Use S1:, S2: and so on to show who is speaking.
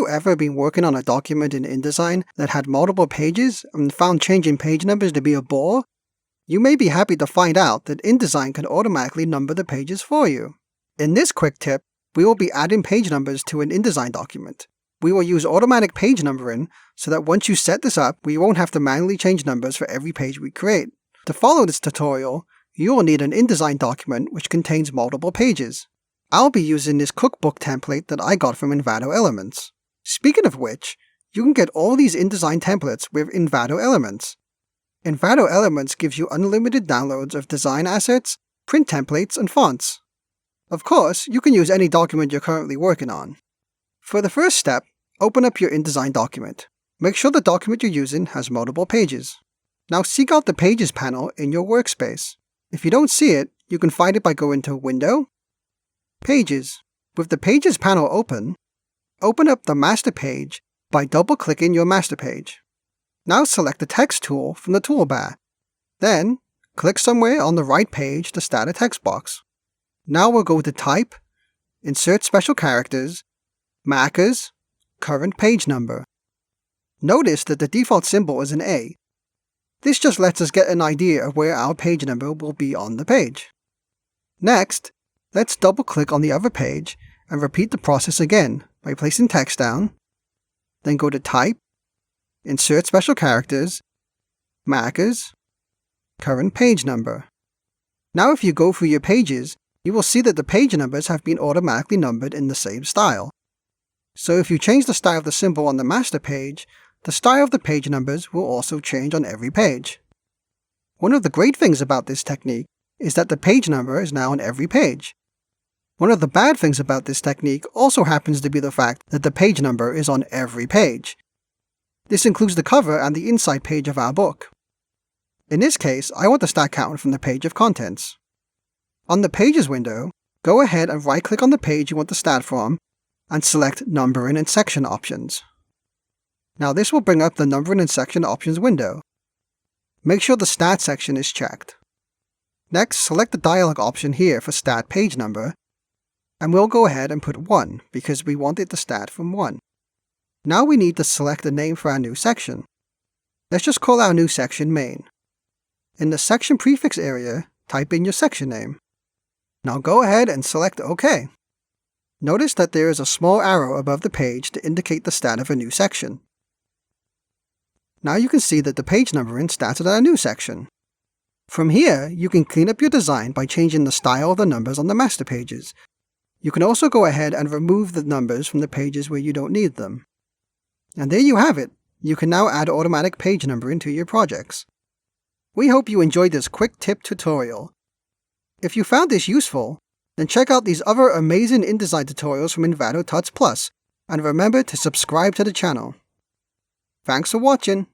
S1: you ever been working on a document in InDesign that had multiple pages and found changing page numbers to be a bore? You may be happy to find out that InDesign can automatically number the pages for you. In this quick tip, we will be adding page numbers to an InDesign document. We will use automatic page numbering so that once you set this up, we won't have to manually change numbers for every page we create. To follow this tutorial, you will need an InDesign document which contains multiple pages. I'll be using this cookbook template that I got from Envato Elements. Speaking of which, you can get all these InDesign templates with Envato Elements. Envato Elements gives you unlimited downloads of design assets, print templates, and fonts. Of course, you can use any document you're currently working on. For the first step, open up your InDesign document. Make sure the document you're using has multiple pages. Now seek out the Pages panel in your workspace. If you don't see it, you can find it by going to Window, Pages. With the Pages panel open up the master page by double-clicking your master page. Now select the Text tool from the toolbar. Then, click somewhere on the right page to start a text box. Now we'll go to Type, Insert Special Characters, Markers, Current Page Number. Notice that the default symbol is an A. This just lets us get an idea of where our page number will be on the page. Next, let's double-click on the other page and repeat the process again by placing text down, then go to Type, Insert Special Characters, Markers, Current Page Number. Now if you go through your pages, you will see that the page numbers have been automatically numbered in the same style. So if you change the style of the symbol on the master page, the style of the page numbers will also change on every page. One of the great things about this technique is that the page number is now on every page. One of the bad things about this technique also happens to be the fact that the page number is on every page. This includes the cover and the inside page of our book. In this case, I want to start counting from the page of contents. On the Pages window, go ahead and right-click on the page you want to start from and select Numbering and Section Options. Now this will bring up the Numbering and Section Options window. Make sure the Start section is checked. Next, select the dialog option here for Start Page Number, and we'll go ahead and put 1 because we want it to start from 1. Now we need to select a name for our new section. Let's just call our new section Main. In the section prefix area, type in your section name. Now go ahead and select OK. Notice that there is a small arrow above the page to indicate the start of a new section. Now you can see that the page numbering started at a new section. From here, you can clean up your design by changing the style of the numbers on the master pages. You can also go ahead and remove the numbers from the pages where you don't need them. And there you have it. You can now add automatic page numbering to your projects. We hope you enjoyed this quick tip tutorial. If you found this useful, then check out these other amazing InDesign tutorials from Envato Tuts Plus, and remember to subscribe to the channel. Thanks for watching!